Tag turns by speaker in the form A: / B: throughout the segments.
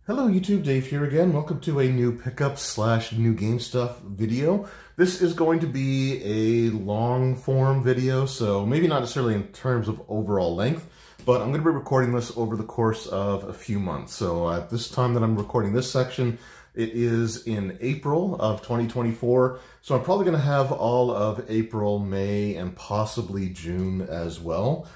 A: Hello YouTube, Dave here again. Welcome to a new pickup slash new game stuff video. This is going to be a long form video, so maybe not necessarily in terms of overall length, but I'm going to be recording this over the course of a few months. So at this time that I'm recording this section, it is in April of 2024. So I'm probably going to have all of April, May, and possibly June as well.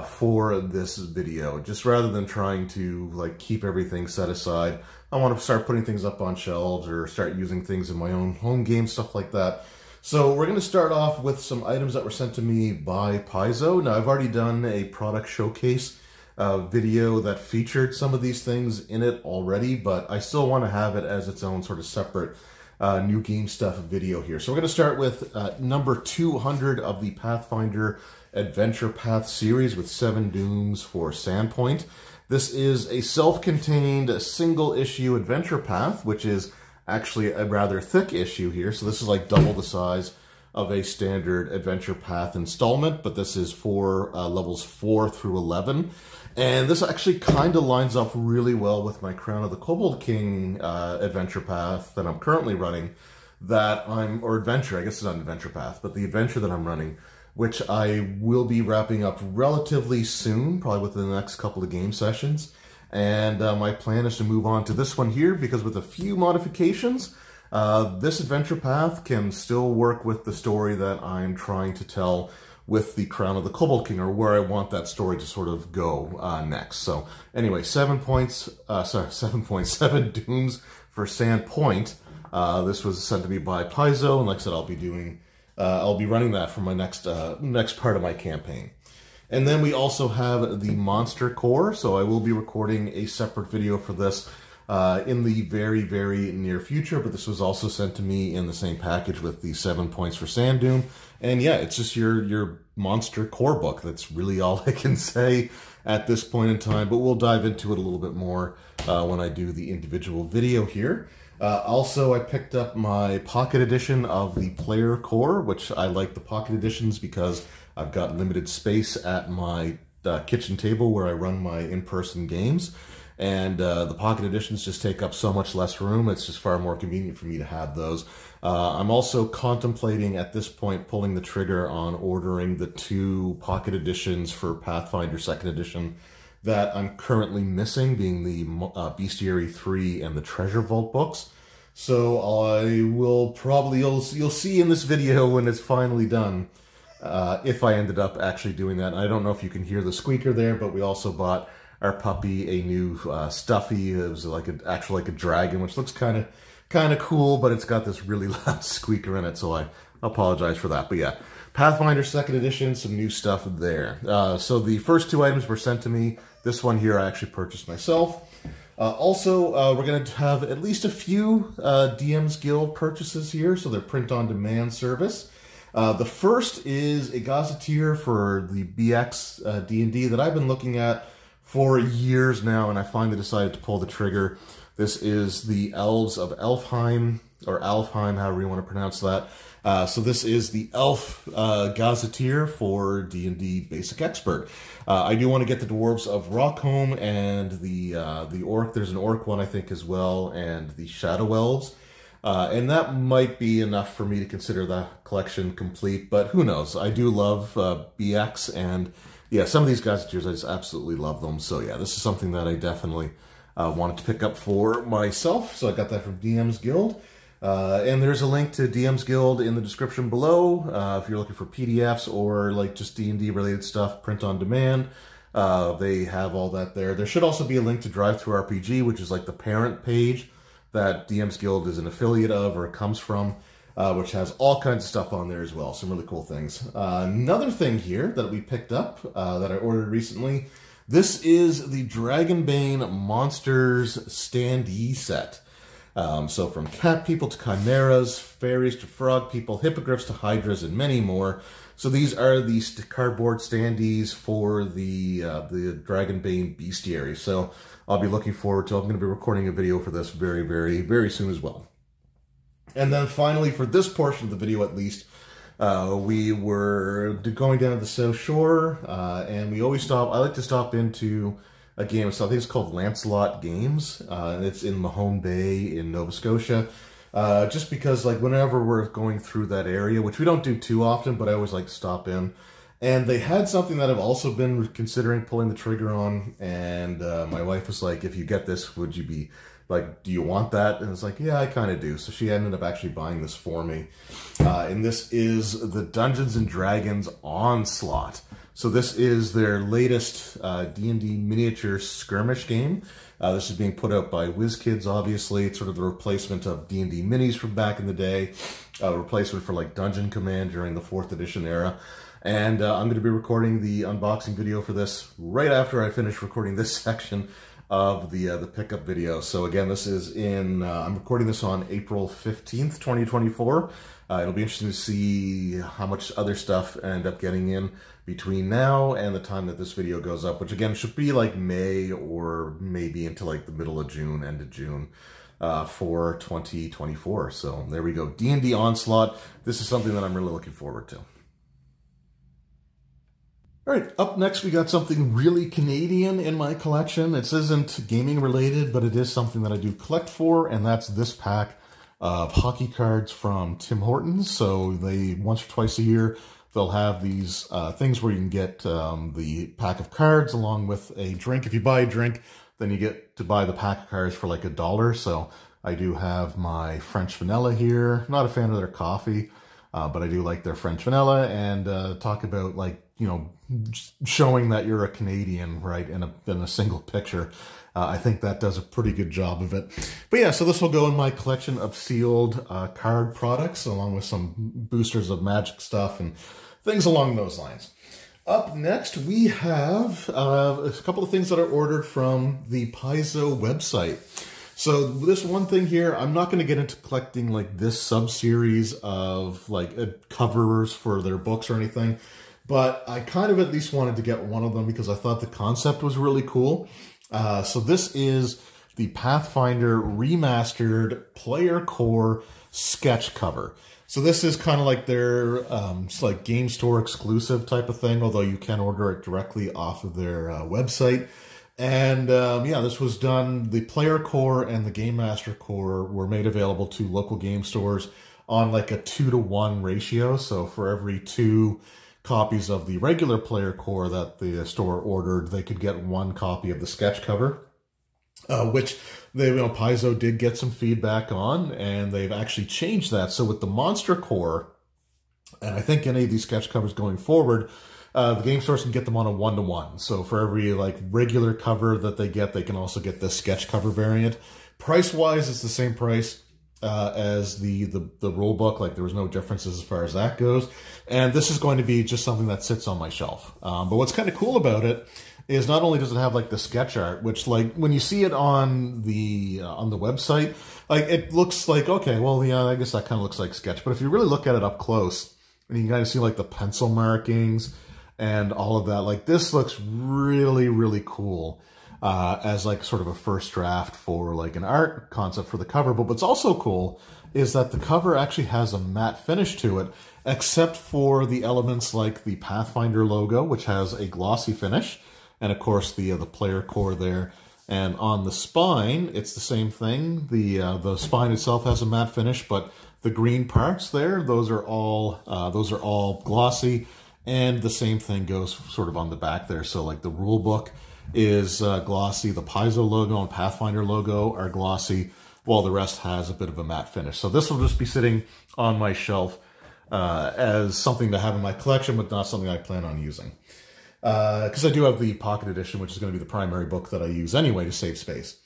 A: For this video, just rather than trying to keep everything set aside, I want to start putting things up on shelves or start using things in my own home game, stuff like that. So we're going to start off with some items that were sent to me by Paizo. Now I've already done a product showcase video that featured some of these things in it already, but I still want to have it as its own sort of separate new game stuff video here. So we're going to start with number 200 of the Pathfinder Adventure Path series with 7 Dooms for Sandpoint. This is a self-contained single issue adventure path, which is actually a rather thick issue here. So this is like double the size of a standard adventure path installment, but this is for levels 4 through 11. And this actually kind of lines up really well with my Crown of the Kobold King adventure path that I'm currently running, or adventure, I guess it's not an adventure path, but the adventure that I'm running, which I will be wrapping up relatively soon, probably within the next couple of game sessions. And my plan is to move on to this one here, because with a few modifications, this adventure path can still work with the story that I'm trying to tell with the Crown of the Kobold King, or where I want that story to sort of go next. So anyway, 7 Dooms for Sandpoint. This was sent to me by Paizo, and like I said, I'll be running that for my next part of my campaign. And then we also have the Monster Core, so I will be recording a separate video for this in the very, very near future, but this was also sent to me in the same package with the 7 points for Sand Doom. And yeah, it's just your Monster Core book. That's really all I can say at this point in time, but we'll dive into it a little bit more when I do the individual video here. Also, I picked up my pocket edition of the Player Core, which I like the pocket editions because I've got limited space at my kitchen table where I run my in-person games. And the pocket editions just take up so much less room. It's just far more convenient for me to have those. I'm also contemplating at this point pulling the trigger on ordering the 2 pocket editions for Pathfinder 2nd Edition that I'm currently missing, being the Bestiary 3 and the Treasure Vault books. So I will probably, you'll see in this video when it's finally done, if I ended up actually doing that. I don't know if you can hear the squeaker there, but we also bought our puppy a new stuffy. It was actually like a dragon, which looks kind of cool, but it's got this really loud squeaker in it, so I apologize for that. But yeah, Pathfinder 2nd Edition, some new stuff there. So the first 2 items were sent to me. This one here I actually purchased myself. Also, we're going to have at least a few DM's Guild purchases here, so they're print-on-demand service. The first is a Gazetteer for the BX D&D that I've been looking at for years now, and I finally decided to pull the trigger. This is the Elves of Elfheim, or Alfheim, however you want to pronounce that. So this is the Elf Gazetteer for D&D Basic Expert. I do want to get the Dwarves of Rockholm and the Orc. There's an Orc one, I think, as well, and the Shadow Elves. And that might be enough for me to consider the collection complete, but who knows? I do love BX, and yeah, some of these Gazetteers, I just absolutely love them. So yeah, this is something that I definitely wanted to pick up for myself. So I got that from DM's Guild. And there's a link to DM's Guild in the description below if you're looking for PDFs or just D&D related stuff, print on demand. They have all that there. There should also be a link to DriveThruRPG, which is like the parent page that DM's Guild is an affiliate of or comes from, which has all kinds of stuff on there as well. Some really cool things. Another thing here that we picked up that I ordered recently, this is the Dragonbane Monsters Standee set. So from cat people to chimeras, fairies to frog people, hippogriffs to hydras, and many more. So these are the cardboard standees for the Dragonbane Bestiary. So I'll be looking forward to, I'm going to be recording a video for this very, very, very soon as well. And then finally, for this portion of the video at least, we were going down to the South Shore, and we always I like to stop into a game. So I think it's called Lancelot Games. It's in Mahone Bay in Nova Scotia. Just because, like, whenever we're going through that area, which we don't do too often, but I always like to stop in. And they had something that I've also been considering pulling the trigger on. And my wife was like, if you get this, would you be, like, do you want that? And it's like, yeah, I kind of do. So she ended up actually buying this for me. And this is the Dungeons & Dragons Onslaught. So this is their latest D&D miniature skirmish game. This is being put out by WizKids, obviously. It's sort of the replacement of D&D minis from back in the day. Replacement for like Dungeon Command during the 4th edition era. And I'm going to be recording the unboxing video for this right after I finish recording this section of the pickup video. So again, this is in, I'm recording this on April 15th, 2024. It'll be interesting to see how much other stuff I end up getting in between now and the time that this video goes up, which again should be like May or maybe into like the middle of June, end of June for 2024. So there we go. D&D Onslaught. This is something that I'm really looking forward to. All right, up next we got something really Canadian in my collection. This isn't gaming related, but it is something that I do collect for, and that's this pack of hockey cards from Tim Hortons. So they, once or twice a year, they'll have these things where you can get the pack of cards along with a drink. If you buy a drink, then you get to buy the pack of cards for like $1. So I do have my French vanilla here. Not a fan of their coffee, but I do like their French vanilla, and talk about, like, you know, showing that you're a Canadian, right, in a single picture. I think that does a pretty good job of it. But yeah, so this will go in my collection of sealed card products, along with some boosters of Magic stuff and things along those lines. Up next, we have a couple of things that are ordered from the Paizo website. So this one thing here, I'm not going to get into collecting like this sub-series of like covers for their books or anything, but I kind of at least wanted to get one of them because I thought the concept was really cool. So this is the Pathfinder Remastered Player Core sketch cover. So this is kind of like their like game store exclusive type of thing, although you can order it directly off of their website. And yeah, this was done, the Player Core and the Game Master Core were made available to local game stores on like a 2-to-1 ratio. So for every 2 copies of the regular Player Core that the store ordered, they could get 1 copy of the sketch cover, which they, you know, Paizo did get some feedback on, and they've actually changed that. So with the Monster Core, and I think any of these sketch covers going forward, the game stores can get them on a 1-to-1. So for every like regular cover that they get, they can also get the sketch cover variant. Price-wise, it's the same price as the rule book. Like, there was no differences as far as that goes. And this is going to be just something that sits on my shelf. But what's kind of cool about it is not only does it have like the sketch art, which like when you see it on the website, like it looks like, okay, well, yeah, I guess that kind of looks like sketch. But if you really look at it up close and you can kind of see like the pencil markings and all of that, like this looks really, really cool. As like sort of a first draft for like an art concept for the cover. But what's also cool is that the cover actually has a matte finish to it, except for the elements like the Pathfinder logo, which has a glossy finish, and of course the Player Core there. And on the spine, it's the same thing. The spine itself has a matte finish, but the green parts there, those are all glossy, and the same thing goes sort of on the back there. So like the rule book is glossy, the Paizo logo and Pathfinder logo are glossy, while the rest has a bit of a matte finish. So this will just be sitting on my shelf as something to have in my collection, but not something I plan on using. Because I do have the Pocket Edition, which is going to be the primary book that I use anyway to save space.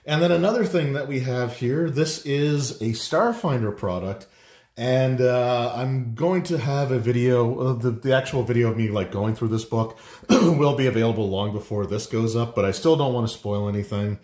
A: And then another thing that we have here, this is a Starfinder product. And I'm going to have a video, the actual video of me like going through this book will be available long before this goes up, but I still don't want to spoil anything.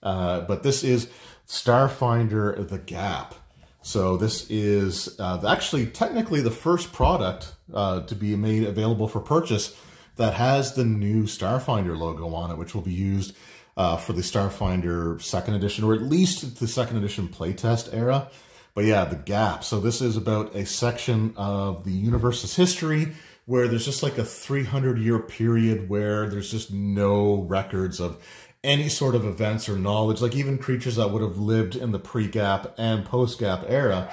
A: But this is Starfinder The Gap. So this is actually technically the first product to be made available for purchase that has the new Starfinder logo on it, which will be used for the Starfinder 2nd edition, or at least the 2nd edition playtest era. But yeah, The Gap. So this is about a section of the universe's history where there's just like a 300-year period where there's just no records of any sort of events or knowledge, like even creatures that would have lived in the pre-Gap and post-Gap era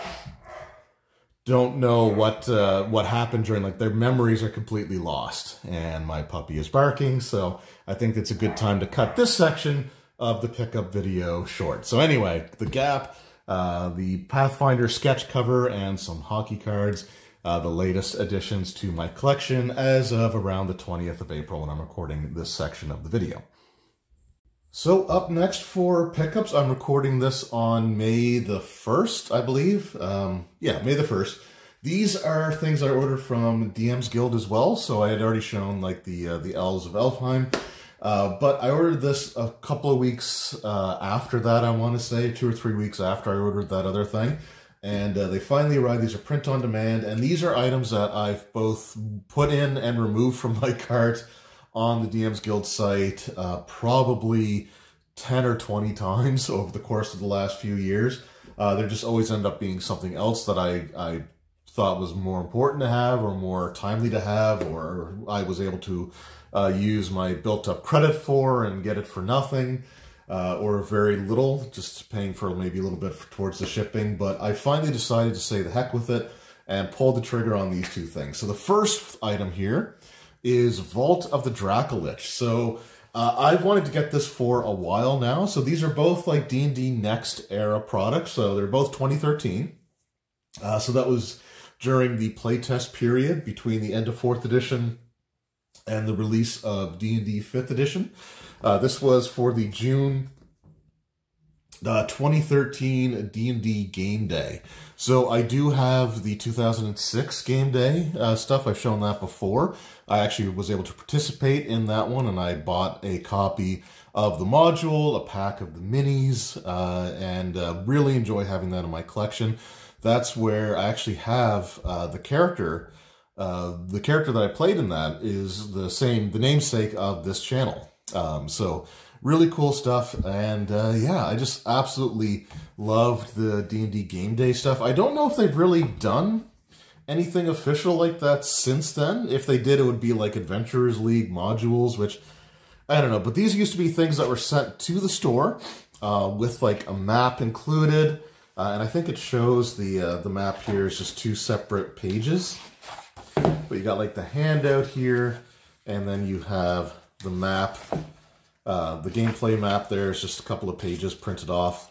A: don't know what happened during, like, their memories are completely lost. And my puppy is barking, so I think it's a good time to cut this section of the pickup video short. So anyway, the Gap, the Pathfinder sketch cover, and some hockey cards, the latest additions to my collection as of around the 20th of April when I'm recording this section of the video. So up next for pickups, I'm recording this on May the 1st, I believe. Yeah, May the 1st. These are things I ordered from DM's Guild as well, so I had already shown like the Elves of Elfheim. But I ordered this a couple of weeks after that, I want to say, 2 or 3 weeks after I ordered that other thing. And they finally arrived. These are print on demand, and these are items that I've both put in and removed from my cart on the DM's Guild site probably 10 or 20 times over the course of the last few years. There just always end up being something else that I thought was more important to have or more timely to have, or I was able to use my built-up credit for and get it for nothing, or very little, just paying for maybe a little bit towards the shipping. But I finally decided to say the heck with it and pulled the trigger on these two things. So the first item here is Vault of the Dracolich. So I've wanted to get this for a while now. So these are both like D&D Next era products. So they're both 2013. So that was during the playtest period between the end of 4th edition and the release of D&D 5th edition. This was for the June 2013 D&D Game Day. So I do have the 2006 Game Day stuff. I've shown that before. I actually was able to participate in that one, and I bought a copy of the module, a pack of the minis, and really enjoy having that in my collection. That's where I actually have the character. The character that I played in that is the namesake of this channel. So really cool stuff, and yeah, I just absolutely loved the D&D Game Day stuff. I don't know if they've really done anything official like that since then. If they did, it would be like Adventurers League modules, which, I don't know. But these used to be things that were sent to the store with like a map included, and I think it shows the map here is just 2 separate pages. But you got like the handout here, and then you have the map. The gameplay map there is just a couple of pages printed off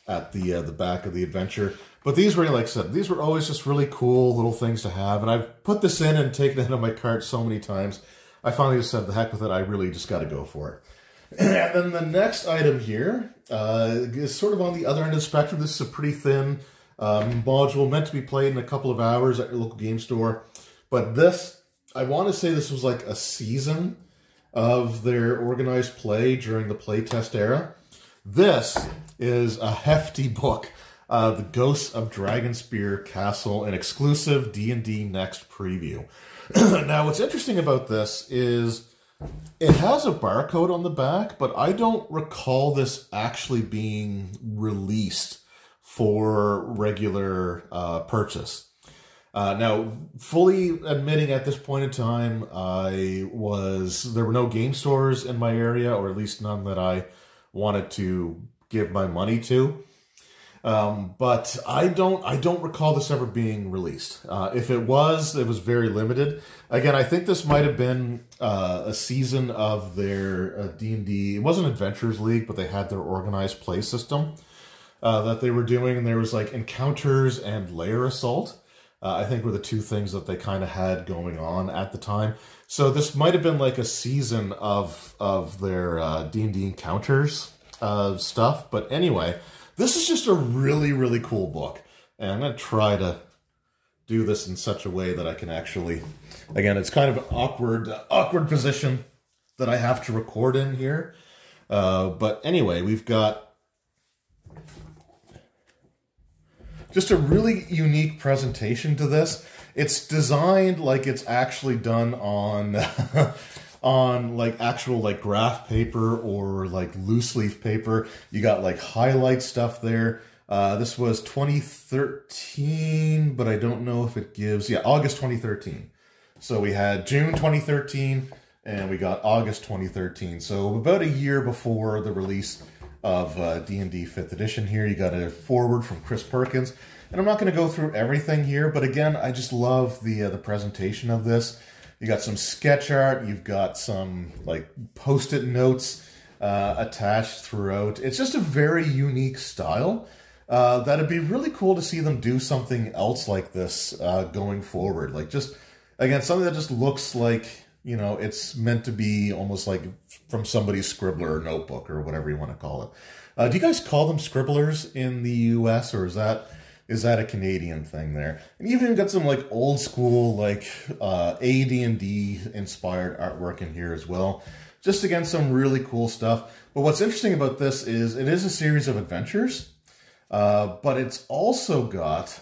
A: at the back of the adventure. But these were, like I said, these were always just really cool little things to have. And I've put this in and taken it out of my cart so many times. I finally just said, the heck with it, I really just got to go for it. And then the next item here is sort of on the other end of the spectrum. This is a pretty thin module, meant to be played in a couple of hours at your local game store. But this, I want to say this was like a season of their organized play during the playtest era. This is a hefty book, The Ghosts of Dragonspear Castle, an exclusive D&D Next preview. Now, what's interesting about this is it has a barcode on the back, but I don't recall this actually being released for regular purchase. Now, fully admitting at this point in time, there were no game stores in my area, or at least none that I wanted to give my money to. But I don't recall this ever being released. If it was very limited. Again, I think this might have been a season of their D&D. It wasn't Adventurers League, but they had their organized play system that they were doing, and there was like Encounters and Lair Assault. I think were the 2 things that they kind of had going on at the time. So this might have been like a season of their D&D Encounters stuff. But anyway, this is just a really, really cool book. And I'm going to try to do this in such a way that I can actually... Again, it's kind of an awkward position that I have to record in here. But anyway, we've got just a really unique presentation to this. It's designed like it's actually done on on like actual like graph paper or like loose leaf paper. You got like highlight stuff there. This was 2013, but I don't know if it gives, yeah, August 2013. So we had June 2013 and we got August 2013. So about a year before the release of D&D 5th edition here. You got a foreword from Chris Perkins. And I'm not going to go through everything here, but again, I just love the presentation of this. You got some sketch art, you've got some like post-it notes attached throughout. It's just a very unique style. That'd be really cool to see them do something else like this going forward. Like just, again, something that just looks like, you know, it's meant to be almost like from somebody's scribbler or notebook or whatever you want to call it. Do you guys call them scribblers in the US, or is that a Canadian thing there? And you've even got some like old school like AD&D inspired artwork in here as well. Just again, some really cool stuff. But what's interesting about this is it is a series of adventures, but it's also got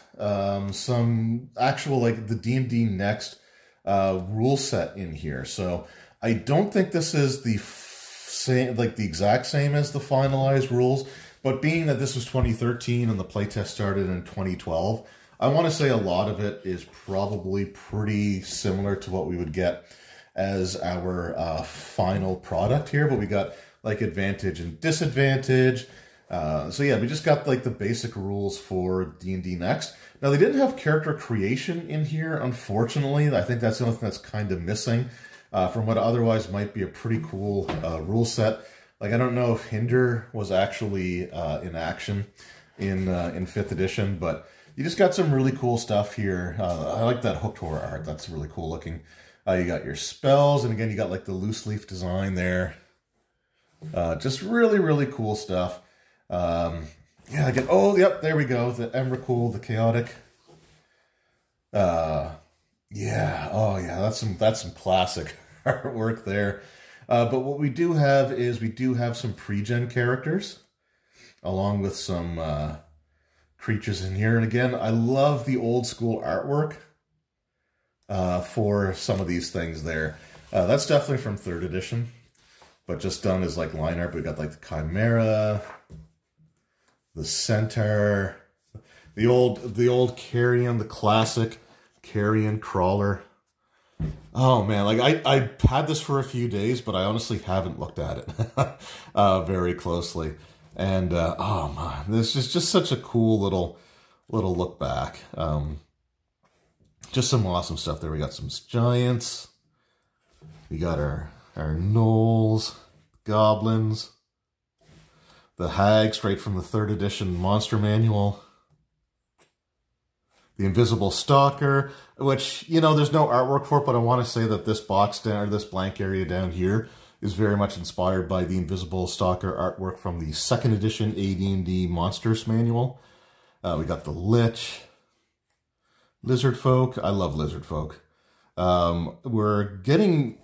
A: some actual like the D&D Next rule set in here. So I don't think this is the same, like the exact same as the finalized rules, but being that this was 2013 and the playtest started in 2012, I want to say a lot of it is probably pretty similar to what we would get as our final product here. But we got like advantage and disadvantage. So yeah, we just got like the basic rules for D&D Next. Now they didn't have character creation in here, unfortunately. I think that's the only thing that's kind of missing from what otherwise might be a pretty cool rule set. Like I don't know if Hinder was actually in action in 5th edition, but you just got some really cool stuff here. I like that hooked horror art. That's really cool looking. You got your spells, and again, you got like the loose leaf design there. Just really, really cool stuff. Yeah, again, oh, yep, there we go. The Emrakul, the Chaotic. Yeah, oh yeah, that's some classic artwork there. But what we do have is we do have some pre-gen characters, along with some creatures in here. And again, I love the old school artwork for some of these things there. That's definitely from 3rd edition, but just done as like line art. We got like the Chimera, the Centaur, the old Carrion, the classic Carrion Crawler. Oh man, like I had this for a few days, but I honestly haven't looked at it very closely. And oh man, this is just such a cool little look back. Just some awesome stuff there. We got some giants. We got our gnolls, goblins, the hag straight from the 3rd edition monster manual. The Invisible Stalker, which, you know, there's no artwork for it, but I want to say that this box down, or this blank area down here, is very much inspired by the Invisible Stalker artwork from the 2nd edition AD&D Monsters Manual. We got the Lich, Lizard Folk. I love Lizard Folk. We're getting,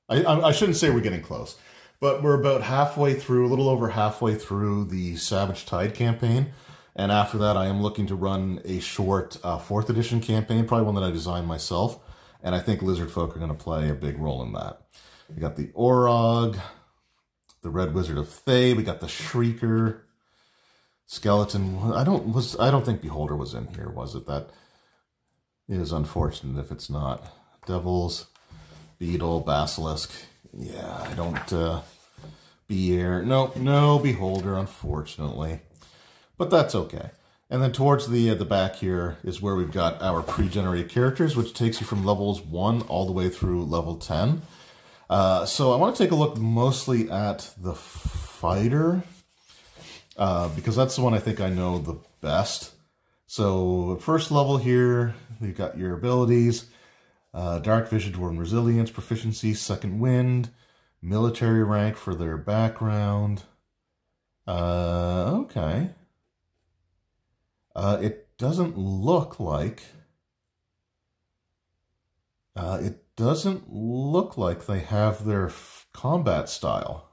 A: I shouldn't say we're getting close, but we're about halfway through, a little over halfway through the Savage Tide campaign. And after that, I am looking to run a short 4th edition campaign, probably one that I designed myself. And I think Lizard Folk are going to play a big role in that. We got the Orog, the Red Wizard of Thay. We got the Shrieker, Skeleton. I don't think Beholder was in here, was it? That is unfortunate if it's not. Devils, Beetle, Basilisk. Yeah, I don't. Beer. No Beholder, unfortunately. But that's okay. And then towards the back here is where we've got our pre-generated characters, which takes you from levels 1 all the way through level 10. So I want to take a look mostly at the fighter, because that's the one I think I know the best. So first level here, we've got your abilities, Dark Vision, Dwarven Resilience, Proficiency, Second Wind, military rank for their background. Okay. It doesn't look like they have their combat style.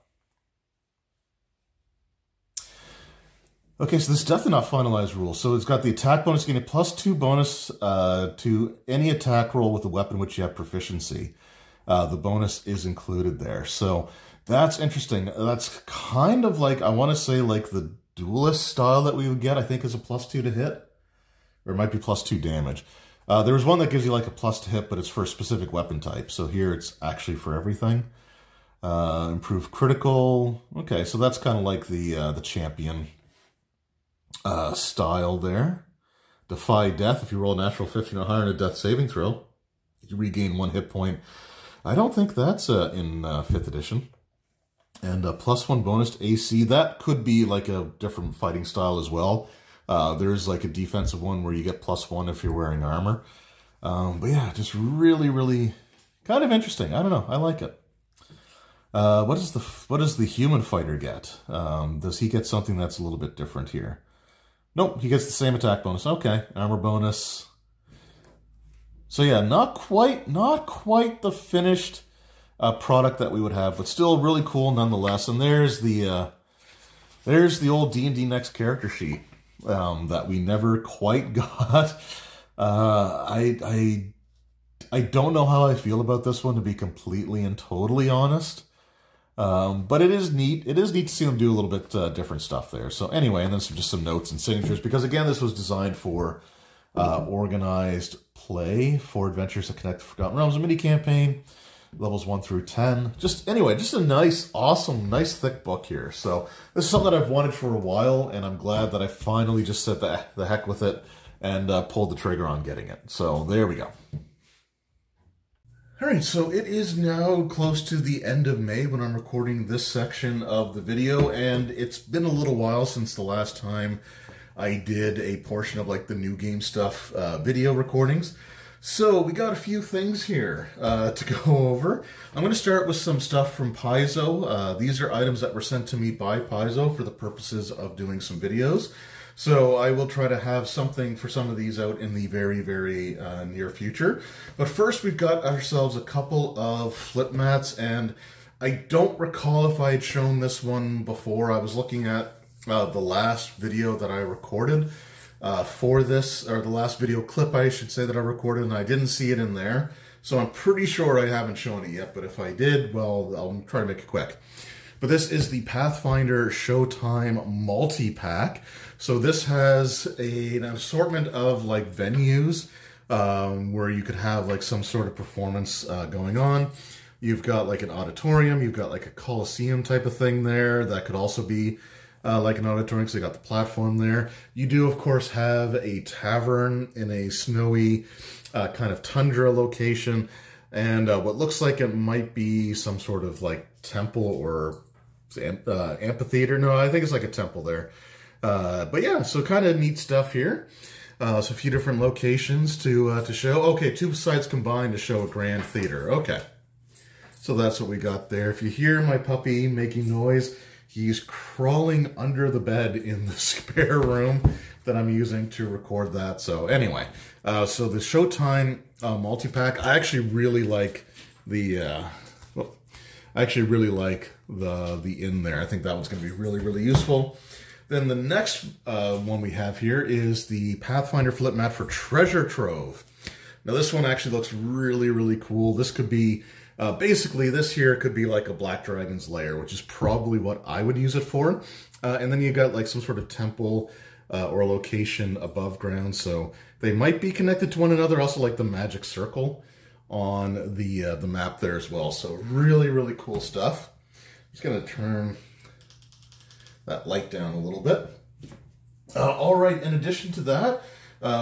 A: Okay, so this is definitely not finalized rules. So it's got the attack bonus, getting a +2 bonus to any attack roll with a weapon which you have proficiency. The bonus is included there. So that's interesting. That's kind of like, I want to say like the duelist style that we would get, I think is a +2 to hit. Or it might be +2 damage. There was one that gives you like a plus to hit, but it's for a specific weapon type. So here it's actually for everything. Improve critical. Okay, so that's kind of like the champion style there. Defy death. If you roll a natural 15 or higher in a death saving throw, you regain 1 hit point. I don't think that's in 5th edition. And +1 bonus to AC. That could be like a different fighting style as well. There's like a defensive one where you get +1 if you're wearing armor. But yeah, just really, really kind of interesting. I don't know. I like it. What does the human fighter get? Does he get something that's a little bit different here? Nope, he gets the same attack bonus. Okay, armor bonus. So yeah, not quite the finished product that we would have, but still really cool nonetheless. And there's the old D&D Next character sheet that we never quite got. I don't know how I feel about this one, to be completely and totally honest. But it is neat. It is neat to see them do a little bit different stuff there. So anyway, and then just some notes and signatures, because again, this was designed for organized play for Adventures That Connect the Forgotten Realms, a mini campaign, levels 1 through 10. Just anyway, just a nice, awesome, nice thick book here. So this is something that I've wanted for a while, and I'm glad that I finally just said the heck with it and pulled the trigger on getting it. So there we go. Alright, so it is now close to the end of May when I'm recording this section of the video, and it's been a little while since the last time I did a portion of like the new game stuff video recordings. So we got a few things here to go over. I'm going to start with some stuff from Paizo. These are items that were sent to me by Paizo for the purposes of doing some videos. So I will try to have something for some of these out in the very, very near future. But first, we've got ourselves a couple of flip mats, and I don't recall if I had shown this one before. I was looking at the last video that I recorded for this, or the last video clip, I should say, that I recorded, and I didn't see it in there. So I'm pretty sure I haven't shown it yet, but if I did, well, I'll try to make it quick. But this is the Pathfinder Showtime multi-pack. So this has an assortment of like venues where you could have like some sort of performance going on. You've got like an auditorium, you've got like a coliseum type of thing there. That could also be like an auditorium, so you got the platform there. You do, of course, have a tavern in a snowy kind of tundra location, and what looks like it might be some sort of like temple or amphitheater. No, I think it's like a temple there. But yeah, so kind of neat stuff here. So a few different locations to show. Okay, 2 sides combined to show a grand theater. Okay, so that's what we got there. If you hear my puppy making noise, he's crawling under the bed in the spare room that I'm using to record that. So anyway, so the Showtime multi-pack, I actually really like the the in there. I think that one's going to be really, really useful. Then the next one we have here is the Pathfinder flip mat for Treasure Trove. Now this one actually looks really, really cool. This could be, basically this here could be like a Black Dragon's Lair, which is probably what I would use it for. And then you got like some sort of temple or location above ground. So they might be connected to one another. Also like the magic circle on the map there as well. So really, really cool stuff. Just gonna turn that light down a little bit. All right, in addition to that,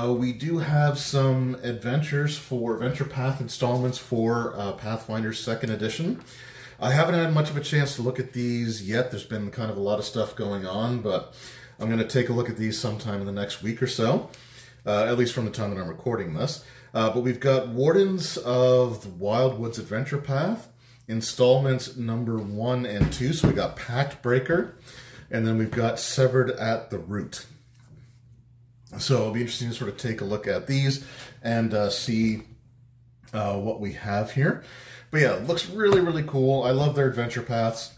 A: we do have some adventures for Adventure Path installments for Pathfinder 2nd edition. I haven't had much of a chance to look at these yet. There's been kind of a lot of stuff going on, but I'm going to take a look at these sometime in the next week or so, at least from the time that I'm recording this. But we've got Wardens of the Wildwoods Adventure Path, installments number 1 and 2. So we got Pact Breaker, and then we've got Severed at the Root. So it'll be interesting to sort of take a look at these and see what we have here. But yeah, it looks really, really cool. I love their adventure paths.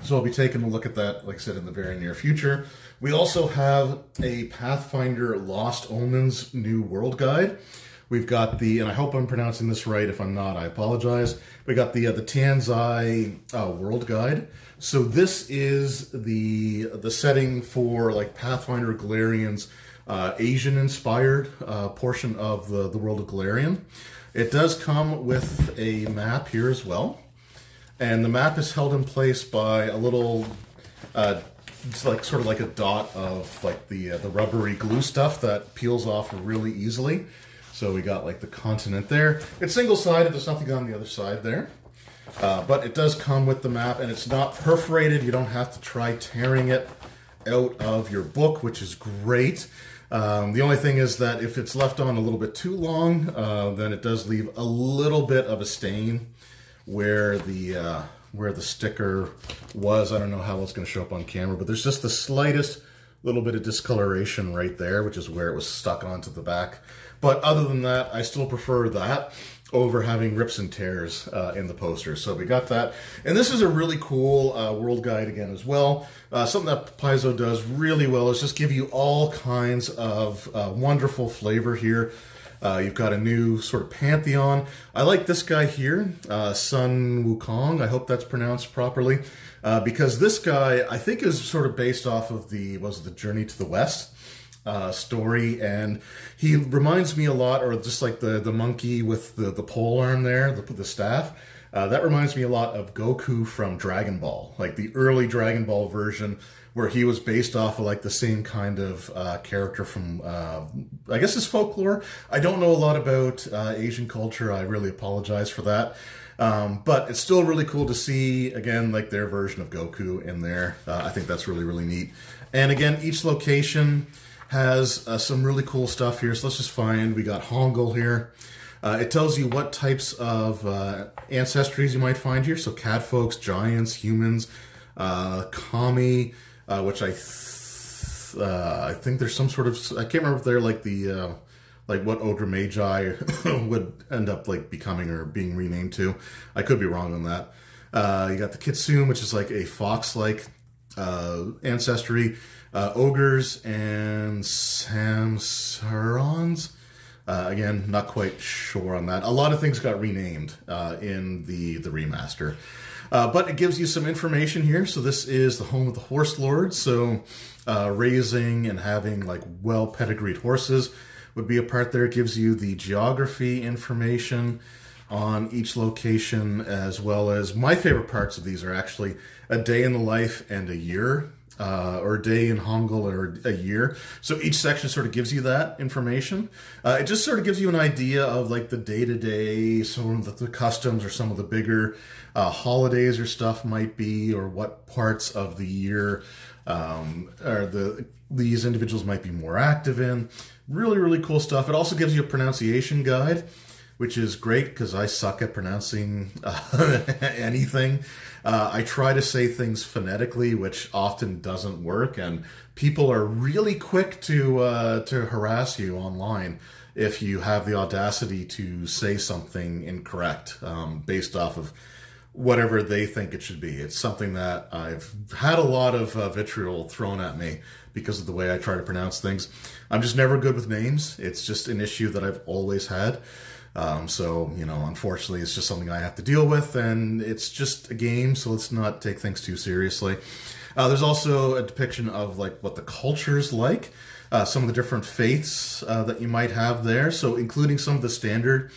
A: So I'll be taking a look at that, like I said, in the very near future. We also have a Pathfinder Lost Omens New World Guide. We've got the, and I hope I'm pronouncing this right. If I'm not, I apologize. We got the Tanzai World Guide. So this is the setting for like Pathfinder Galarian's Asian-inspired portion of the world of Golarion. It does come with a map here as well. And the map is held in place by a little, it's like sort of like a dot of like the rubbery glue stuff that peels off really easily. So we got like the continent there. It's single-sided, there's nothing on the other side there. But it does come with the map, and it's not perforated. You don't have to try tearing it out of your book, which is great. The only thing is that if it's left on a little bit too long, then it does leave a little bit of a stain where the sticker was. I don't know how it's going to show up on camera, but there's just the slightest little bit of discoloration right there, which is where it was stuck onto the back. But other than that, I still prefer that over having rips and tears in the poster. So we got that. And this is a really cool world guide again as well. Something that Paizo does really well is just give you all kinds of wonderful flavor here. You've got a new sort of pantheon. I like this guy here, Sun Wukong. I hope that's pronounced properly. Because this guy, I think, is sort of based off of the Journey to the West story, and he reminds me a lot, or just like the monkey with the pole arm there, the staff, that reminds me a lot of Goku from Dragon Ball, like the early Dragon Ball version, where he was based off of like the same kind of character from, I guess it's folklore. I don't know a lot about Asian culture. I really apologize for that. But it's still really cool to see, again, like their version of Goku in there. I think that's really, really neat. And again, each location has some really cool stuff here. So let's just find, we got Hongul here. It tells you what types of ancestries you might find here. So catfolks, giants, humans, kami, which I think there's some sort of, I can't remember if they're like the, like what Ogre Magi would end up like becoming or being renamed to. I could be wrong on that. You got the Kitsune, which is like a fox-like ancestry. Ogres and Samsarons. Again, not quite sure on that. A lot of things got renamed in the remaster. But it gives you some information here. So this is the home of the Horse Lord. So raising and having like well-pedigreed horses would be a part there. It gives you the geography information on each location, as well as my favorite parts of these are actually a day in the life and a year. Or a day in Hongul or a year. So each section sort of gives you that information. It just sort of gives you an idea of like the day-to-day, some of the customs or some of the bigger holidays or stuff might be, or what parts of the year these individuals might be more active in. Really, really cool stuff. It also gives you a pronunciation guide, which is great because I suck at pronouncing anything. I try to say things phonetically, which often doesn't work, and people are really quick to harass you online if you have the audacity to say something incorrect based off of whatever they think it should be. It's something that I've had a lot of vitriol thrown at me because of the way I try to pronounce things. I'm just never good with names. It's just an issue that I've always had. So, you know, unfortunately, it's just something I have to deal with, and it's just a game, so let's not take things too seriously. There's also a depiction of, like, what the culture's like, some of the different faiths that you might have there, so including some of the standard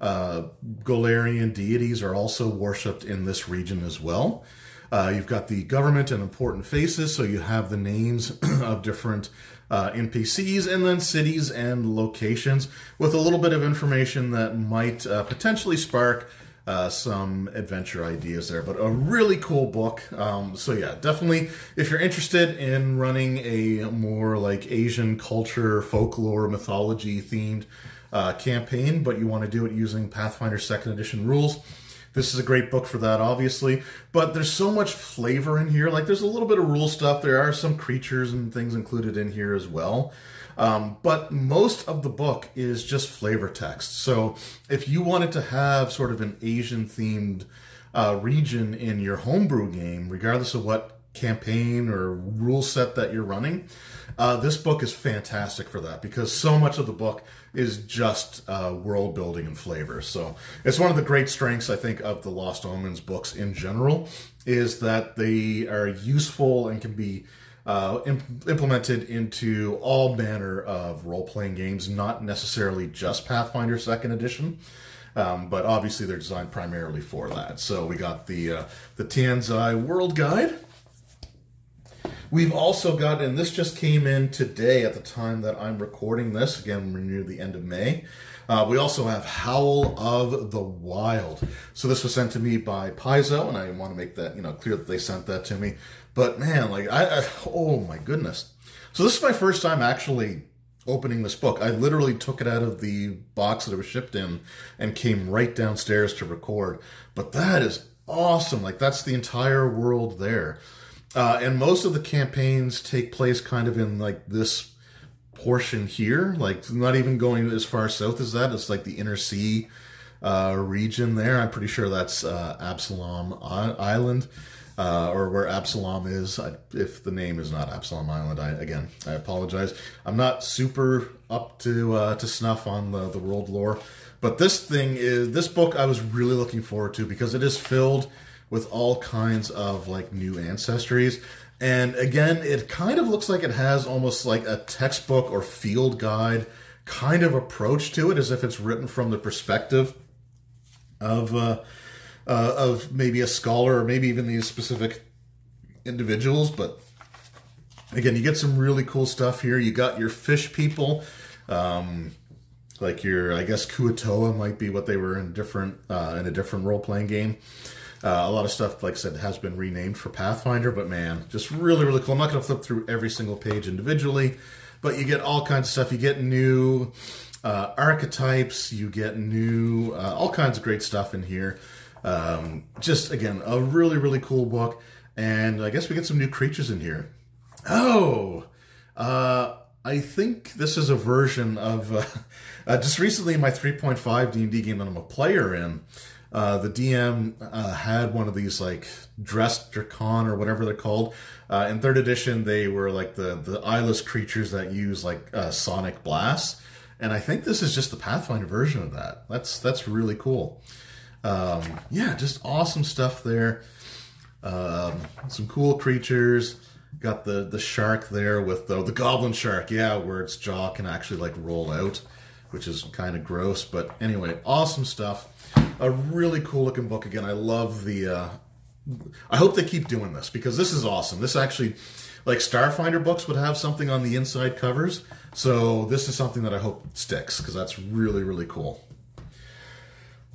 A: Golarion deities are also worshipped in this region as well. You've got the government and important faces, so you have the names of different NPCs, and then cities and locations with a little bit of information that might potentially spark some adventure ideas there. But a really cool book. So yeah, definitely if you're interested in running a more like Asian culture, folklore, mythology themed campaign, but you want to do it using Pathfinder 2nd Edition rules, this is a great book for that, obviously. But there's so much flavor in here. Like, there's a little bit of rule stuff. There are some creatures and things included in here as well. But most of the book is just flavor text. So if you wanted to have sort of an Asian-themed region in your homebrew game, regardless of what campaign or rule set that you're running, this book is fantastic for that, because so much of the book is just world building and flavor. So it's one of the great strengths, I think, of the Lost Omens books in general, is that they are useful and can be implemented into all manner of role-playing games, not necessarily just Pathfinder 2nd Edition, but obviously they're designed primarily for that. So we got the Tianzai World Guide. We've also got, and this just came in today at the time that I'm recording this, again, we're near the end of May. We also have Howl of the Wild. So this was sent to me by Paizo, and I want to make that, clear that they sent that to me. But man, like, oh my goodness. So this is my first time actually opening this book. I literally took it out of the box that it was shipped in and came right downstairs to record. But that is awesome. Like, that's the entire world there. And most of the campaigns take place kind of in like this portion here, like not even going as far south as that. It's like the inner sea region there. I'm pretty sure that's Absalom Island, or where Absalom is. If the name is not Absalom Island, I apologize. I'm not super up to snuff on the world lore, but this book I was really looking forward to because it is filled with all kinds of like new ancestries. And again, it kind of looks like it has almost like a textbook or field guide kind of approach to it, as if it's written from the perspective of maybe a scholar or maybe even these specific individuals. But again, you get some really cool stuff here. You got your fish people, like I guess Kuo-toa might be what they were in a different role-playing game. A lot of stuff, like I said, has been renamed for Pathfinder, but man, just really, really cool. I'm not going to flip through every single page individually, but you get all kinds of stuff. You get new archetypes, you get new, all kinds of great stuff in here. Just, again, a really, really cool book, and I guess we get some new creatures in here. Oh, I think this is a version of, just recently in my 3.5 D&D game that I'm a player in, the DM had one of these like dressed Drakon or whatever they're called. In 3rd edition, they were like the eyeless creatures that use like sonic blasts, and I think this is just the Pathfinder version of that. That's really cool. Yeah, just awesome stuff there. Some cool creatures. Got the shark there with the goblin shark, yeah, where its jaw can actually like roll out, which is kind of gross. But anyway, awesome stuff. A really cool looking book. Again, I love the, I hope they keep doing this because this is awesome. This actually, like Starfinder books would have something on the inside covers. So this is something that I hope sticks because that's really, really cool.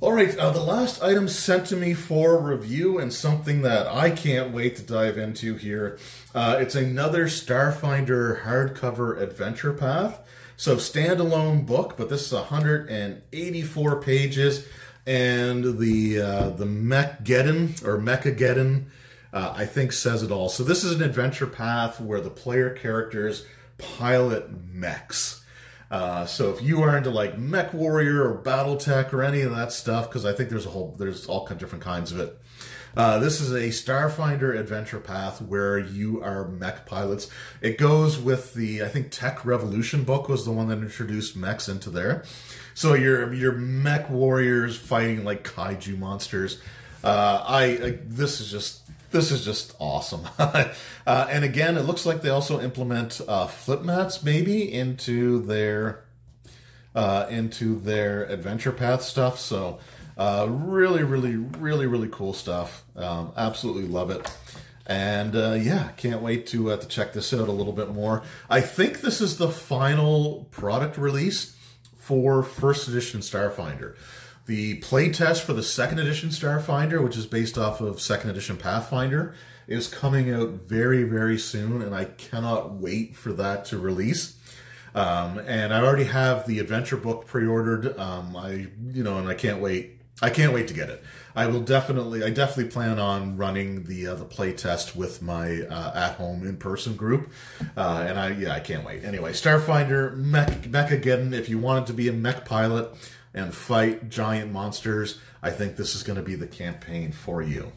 A: All right, the last item sent to me for review and something that I can't wait to dive into here. It's another Starfinder hardcover adventure path. So standalone book, but this is 184 pages. And the Mechageddon, I think says it all. So this is an adventure path where the player characters pilot mechs. So if you are into like Mech Warrior or BattleTech or any of that stuff, because I think there's all kinds of different kinds of it. This is a Starfinder adventure path where you are mech pilots. It goes with the, I think Tech Revolution book was the one that introduced mechs into there. So your mech warriors fighting like kaiju monsters. This is just awesome. And again, it looks like they also implement flip mats maybe into their adventure path stuff. So really, really, really, really cool stuff. Absolutely love it. And yeah, can't wait to check this out a little bit more. I think this is the final product release for 1st edition Starfinder. The playtest for the 2nd edition Starfinder, which is based off of 2nd edition Pathfinder, is coming out very, very soon, and I cannot wait for that to release. And I already have the adventure book pre-ordered. And I can't wait. I can't wait to get it. I definitely plan on running the playtest with my at-home in-person group, and I can't wait. Anyway, Starfinder Mechageddon. If you wanted to be a mech pilot and fight giant monsters, I think this is going to be the campaign for you.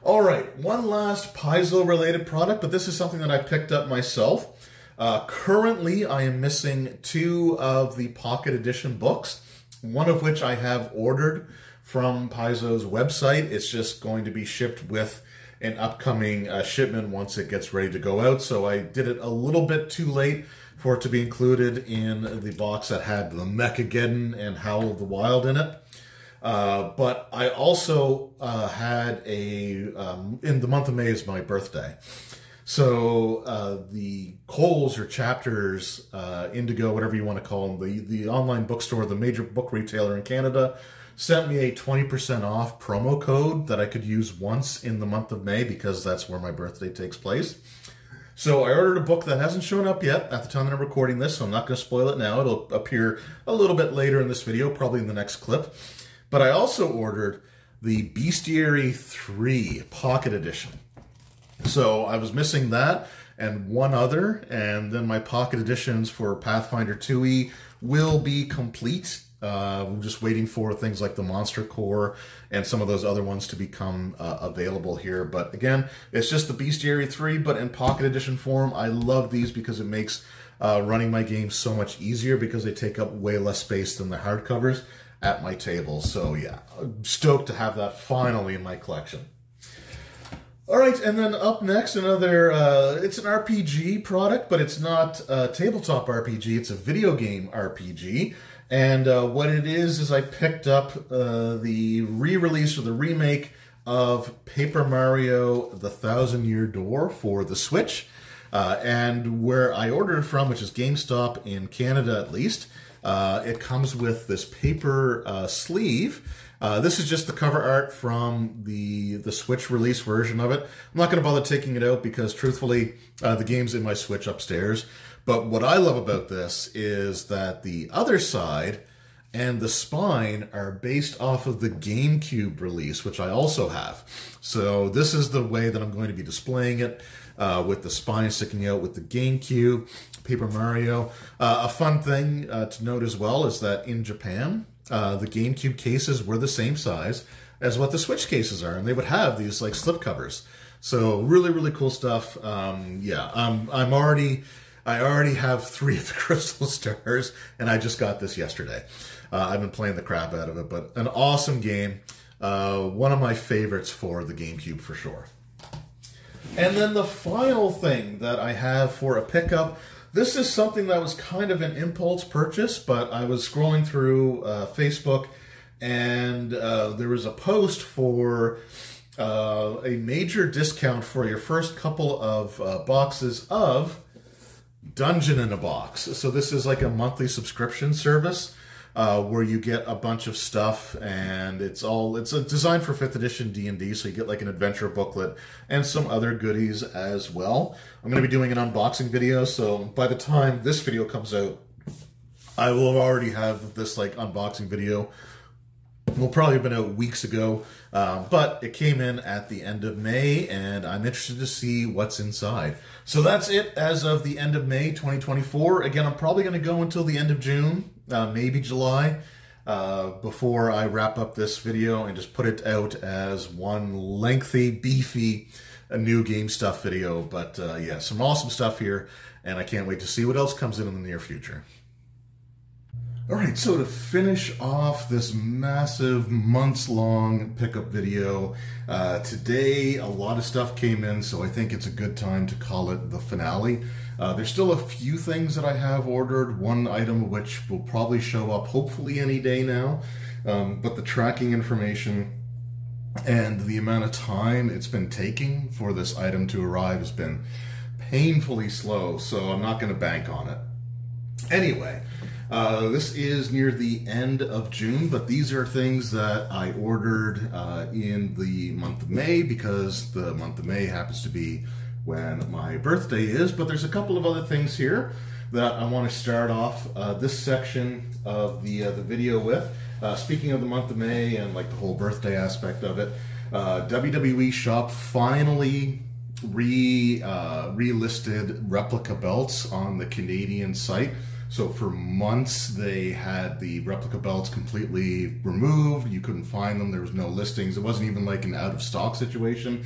A: All right, one last Paizo-related product, but this is something that I picked up myself. Currently, I am missing 2 of the Pocket Edition books, one of which I have ordered from Paizo's website. It's just going to be shipped with an upcoming shipment once it gets ready to go out. So I did it a little bit too late for it to be included in the box that had the Mechageddon and Howl of the Wild in it. But I also had in the month of May is my birthday. So the Kohl's or Chapters, Indigo, whatever you want to call them, the online bookstore, the major book retailer in Canada, sent me a 20% off promo code that I could use once in the month of May because that's where my birthday takes place. So I ordered a book that hasn't shown up yet at the time that I'm recording this, so I'm not going to spoil it now. It'll appear a little bit later in this video, probably in the next clip. But I also ordered the Bestiary 3 Pocket Edition. So I was missing that and one other, and then my Pocket Editions for Pathfinder 2e will be complete. We're just waiting for things like the Monster Core and some of those other ones to become available here. But again, it's just the Bestiary 3, but in Pocket Edition form. I love these because it makes running my games so much easier because they take up way less space than the hardcovers at my table. So yeah, I'm stoked to have that finally in my collection. All right, and then up next, another, it's an RPG product, but it's not a tabletop RPG, it's a video game RPG. And what it is I picked up the re-release or the remake of Paper Mario The Thousand Year Door for the Switch. And where I ordered it from, which is GameStop in Canada at least, it comes with this paper sleeve. This is just the cover art from the Switch release version of it. I'm not going to bother taking it out because, truthfully, the game's in my Switch upstairs. But what I love about this is that the other side and the spine are based off of the GameCube release, which I also have. So this is the way that I'm going to be displaying it, with the spine sticking out with the GameCube, Paper Mario. A fun thing to note as well is that in Japan, the GameCube cases were the same size as what the Switch cases are, and they would have these like slipcovers. So really, really cool stuff. I already have 3 of the Crystal Stars, and I just got this yesterday. I've been playing the crap out of it, but an awesome game. One of my favorites for the GameCube for sure. And then the final thing that I have for a pickup, this is something that was kind of an impulse purchase, but I was scrolling through Facebook, and there was a post for a major discount for your first couple of boxes of Dungeon in a Box. So this is like a monthly subscription service where you get a bunch of stuff, and it's designed for 5th edition D&D, so you get like an adventure booklet and some other goodies as well. I'm going to be doing an unboxing video, so by the time this video comes out, I will already have this like unboxing video. Will probably have been out weeks ago, but it came in at the end of May, and I'm interested to see what's inside. So that's it as of the end of May 2024. Again, I'm probably going to go until the end of June, maybe July, before I wrap up this video and just put it out as one lengthy, beefy, new game stuff video. But yeah, some awesome stuff here, and I can't wait to see what else comes in the near future. All right, so to finish off this massive months-long pickup video, today a lot of stuff came in, so I think it's a good time to call it the finale. There's still a few things that I have ordered, one item which will probably show up hopefully any day now, but the tracking information and the amount of time it's been taking for this item to arrive has been painfully slow, so I'm not going to bank on it. Anyway, this is near the end of June, but these are things that I ordered in the month of May because the month of May happens to be when my birthday is. But there's a couple of other things here that I want to start off this section of the video with. Speaking of the month of May and like the whole birthday aspect of it, WWE Shop finally relisted replica belts on the Canadian site. So for months, they had the replica belts completely removed. You couldn't find them. There was no listings. It wasn't even like an out-of-stock situation.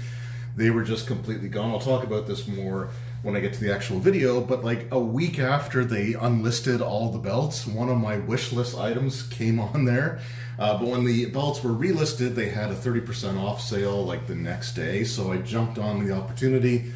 A: They were just completely gone. I'll talk about this more when I get to the actual video, but like a week after they unlisted all the belts, one of my wish list items came on there. But when the belts were relisted, they had a 30% off sale like the next day. So I jumped on the opportunity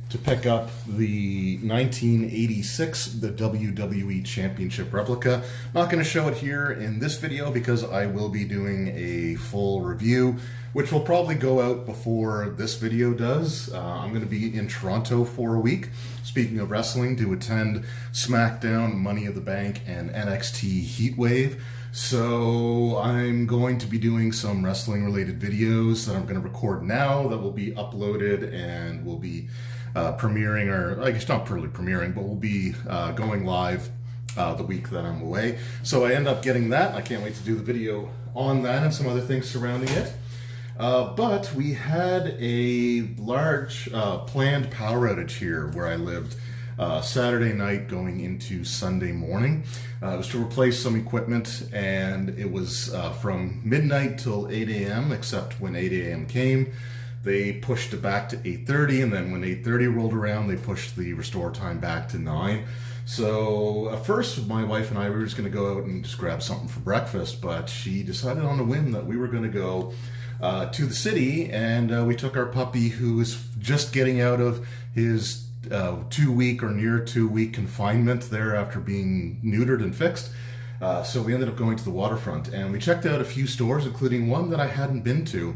A: to pick up the 1986, the WWE Championship replica. Not going to show it here in this video because I will be doing a full review, which will probably go out before this video does. I'm going to be in Toronto for a week, speaking of wrestling, to attend SmackDown, Money in the Bank, and NXT Heatwave. So I'm going to be doing some wrestling related videos that I'm going to record now that will be uploaded and will be premiering, or I guess not really premiering, but will be going live the week that I'm away. So I end up getting that. I can't wait to do the video on that and some other things surrounding it. But we had a large planned power outage here where I lived Saturday night going into Sunday morning. It was to replace some equipment, and it was from midnight till 8 a.m., except when 8 a.m. came, they pushed it back to 8:30, and then when 8:30 rolled around, they pushed the restore time back to 9. So at first, my wife and I were just going to go out and just grab something for breakfast, but she decided on a whim that we were going to go to the city, and we took our puppy, who was just getting out of his 2-week or near 2-week confinement there after being neutered and fixed. So we ended up going to the waterfront, and we checked out a few stores, including one that I hadn't been to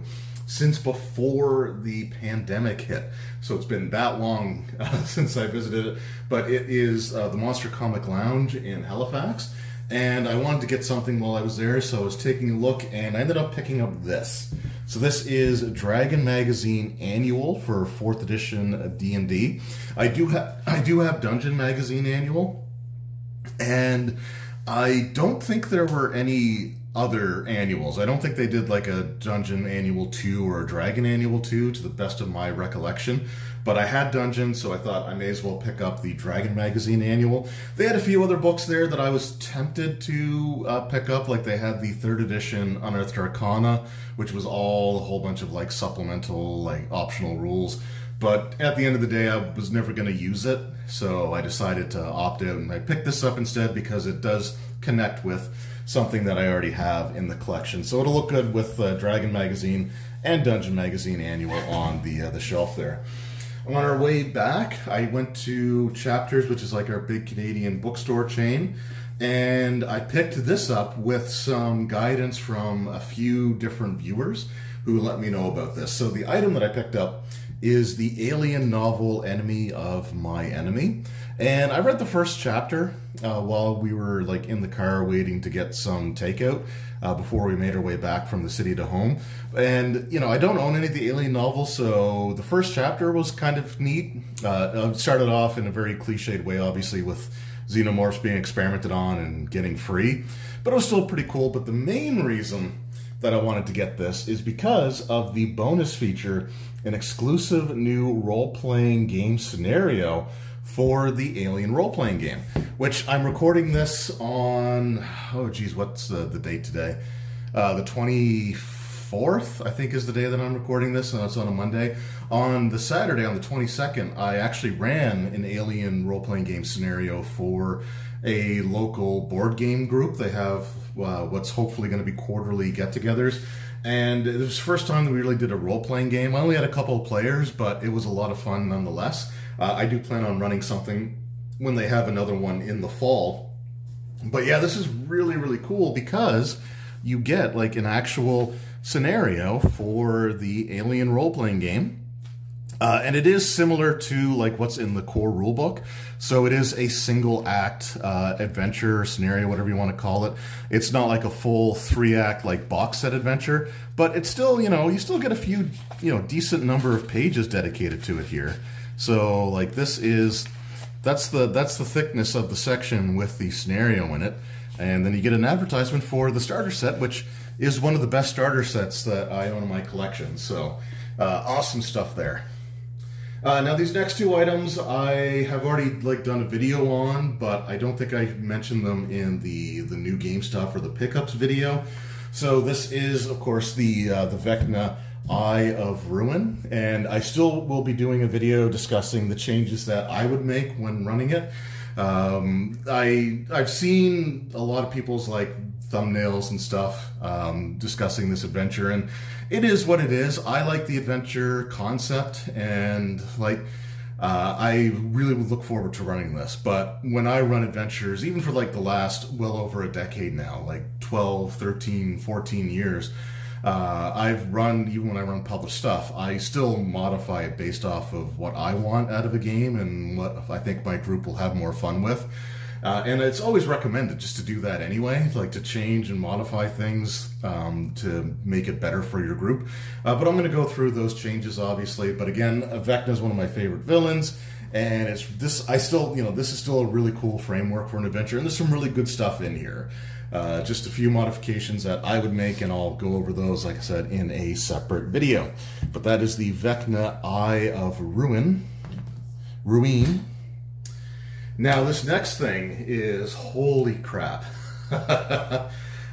A: since before the pandemic hit. So it's been that long since I visited it, but it is the Monster Comic Lounge in Halifax. And I wanted to get something while I was there, so I was taking a look, and I ended up picking up this. So this is Dragon Magazine Annual for 4th edition D&D. I do have Dungeon Magazine Annual, and I don't think there were any other annuals. I don't think they did like a Dungeon Annual 2 or a Dragon Annual 2 to the best of my recollection. But I had Dungeon, so I thought I may as well pick up the Dragon Magazine Annual. They had a few other books there that I was tempted to pick up, like they had the 3rd edition Unearthed Arcana, which was all a whole bunch of like supplemental, like optional rules. But at the end of the day, I was never going to use it, so I decided to opt out, and I picked this up instead because it does connect with something that I already have in the collection. So it'll look good with Dragon Magazine and Dungeon Magazine Annual on the shelf there. On our way back, I went to Chapters, which is like our big Canadian bookstore chain, and I picked this up with some guidance from a few different viewers who let me know about this. So the item that I picked up is the alien novel Enemy of My Enemy. And I read the first chapter while we were like in the car waiting to get some takeout before we made our way back from the city to home. And, you know, I don't own any of the alien novels, so the first chapter was kind of neat. It started off in a very cliched way, obviously, with xenomorphs being experimented on and getting free. But it was still pretty cool. But the main reason that I wanted to get this is because of the bonus feature, an exclusive new role-playing game scenario for the Alien role-playing game, which I'm recording this on, oh geez, what's the date today? The 24th, I think, is the day that I'm recording this, and it's on a Monday. On the Saturday, on the 22nd, I actually ran an Alien role-playing game scenario for a local board game group. They have what's hopefully going to be quarterly get-togethers, and it was the first time that we really did a role-playing game. I only had a couple of players, but it was a lot of fun nonetheless. I do plan on running something when they have another one in the fall. But yeah, this is really, really cool because you get like an actual scenario for the Alien role-playing game. And it is similar to like what's in the core rulebook. So it is a single act adventure scenario, whatever you want to call it. It's not like a full 3-act like box set adventure, but it's still, you know, you still get a few, you know, decent number of pages dedicated to it here. So like this is, that's the thickness of the section with the scenario in it. And then you get an advertisement for the starter set, which is one of the best starter sets that I own in my collection. So awesome stuff there. Now these next two items I have already like done a video on, but I don't think I mentioned them in the new game stuff or the pickups video. So this is of course the Vecna Eye of Ruin, and I still will be doing a video discussing the changes that I would make when running it. I've seen a lot of people's like thumbnails and stuff discussing this adventure, and it is what it is. I like the adventure concept, and like I really would look forward to running this. But when I run adventures, even for like the last well over a decade now, like 12, 13, 14 years, I've run, even when I run published stuff, I still modify it based off of what I want out of a game and what I think my group will have more fun with. And it's always recommended just to do that anyway, like to change and modify things to make it better for your group. But I'm going to go through those changes, obviously. But again, Vecna is one of my favorite villains, and it's this. This is still a really cool framework for an adventure, and there's some really good stuff in here. Just a few modifications that I would make, and I'll go over those, like I said, in a separate video. But that is the Vecna Eye of Ruin. Now, this next thing is, holy crap.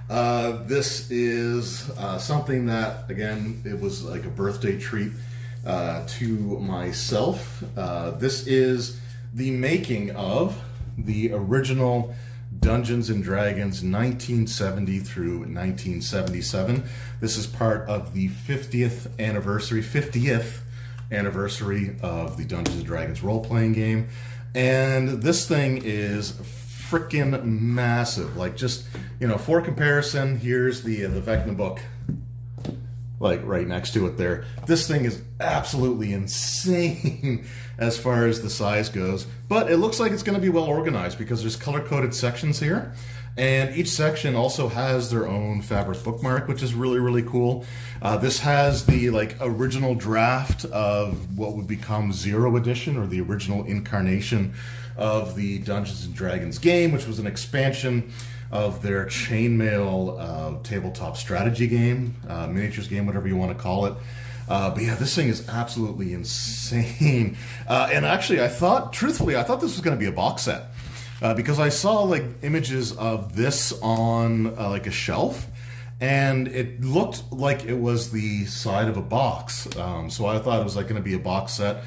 A: This is something that, again, it was like a birthday treat to myself. This is the making of the original Dungeons & Dragons 1970 through 1977. This is part of the 50th anniversary of the Dungeons & Dragons role-playing game. And this thing is freaking massive. Like, just, you know, for comparison, here's the Vecna book, like right next to it there. This thing is absolutely insane as far as the size goes, but it looks like it's going to be well organized because there's color-coded sections here, and each section also has their own fabric bookmark, which is really, really cool. This has the like original draft of what would become Zero Edition, or the original incarnation of the Dungeons & Dragons game, which was an expansion of their chainmail tabletop strategy game, miniatures game, whatever you want to call it. But yeah, this thing is absolutely insane. And actually, truthfully, I thought this was going to be a box set. Because I saw like images of this on like a shelf, and it looked like it was the side of a box. So I thought it was like going to be a box set,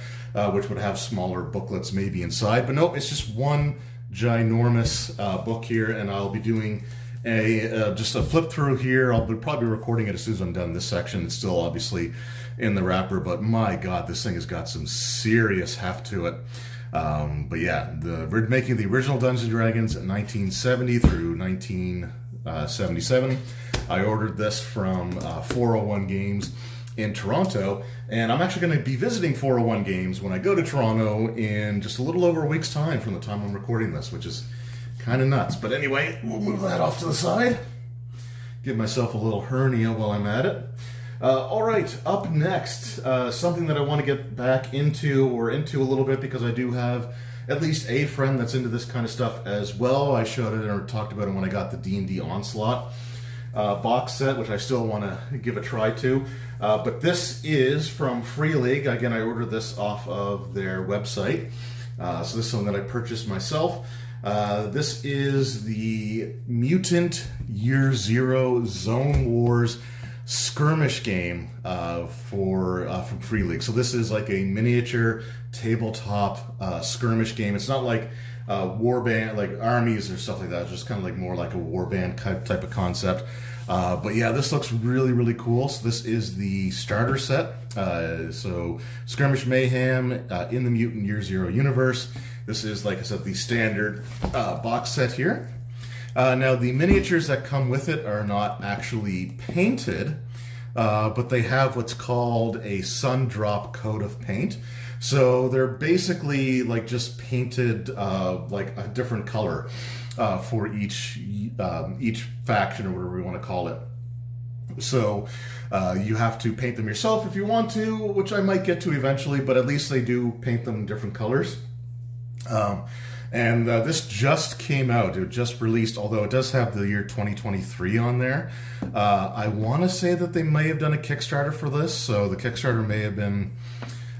A: which would have smaller booklets maybe inside. But nope, it's just one ginormous book here, and I'll be doing just a flip through here. I'll be probably recording it as soon as I'm done this section. It's still obviously in the wrapper, but my God, this thing has got some serious heft to it. But yeah, we're making the original Dungeons & Dragons in 1970 through 1977. I ordered this from 401 Games in Toronto, and I'm actually going to be visiting 401 Games when I go to Toronto in just a little over a week's time from the time I'm recording this, which is kind of nuts. But anyway, we'll move that off to the side. Give myself a little hernia while I'm at it. All right, up next, something that I want to get back into a little bit, because I do have at least a friend that's into this kind of stuff as well. I showed it or talked about it when I got the D&D Onslaught box set, which I still want to give a try to. But this is from Free League. Again, I ordered this off of their website. So this is something that I purchased myself. This is the Mutant Year Zero Zone Wars skirmish game from Free League. So this is like a miniature tabletop skirmish game. It's not like warband, like armies or stuff like that. It's just kind of like more like a warband type of concept. But yeah, this looks really, really cool. So this is the starter set. So Skirmish Mayhem in the Mutant Year Zero universe. This is, like I said, the standard box set here. Now, the miniatures that come with it are not actually painted, but they have what's called a sun drop coat of paint. So they're basically like just painted like a different color for each faction, or whatever you want to call it. So you have to paint them yourself if you want to, which I might get to eventually, but at least they do paint them different colors. And this just came out. It just released, although it does have the year 2023 on there. I want to say that they may have done a Kickstarter for this, so the Kickstarter may have been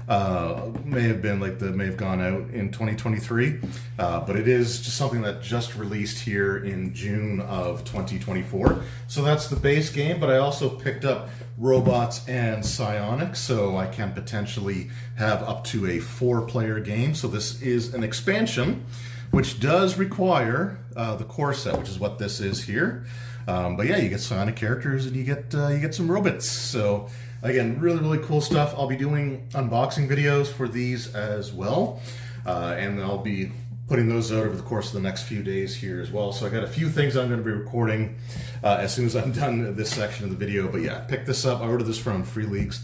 A: may have been like may have gone out in 2023, but it is just something that just released here in June of 2024. So that's the base game, but I also picked up Robots and Psionics, so I can potentially have up to a 4-player game. So this is an expansion, which does require the core set, which is what this is here. But yeah, you get Psionic characters and you get some robots. So again, really, really cool stuff. I'll be doing unboxing videos for these as well. And I'll be putting those out over the course of the next few days here as well. So I got a few things I'm going to be recording as soon as I'm done this section of the video. But yeah, pick this up. I ordered this from Free League's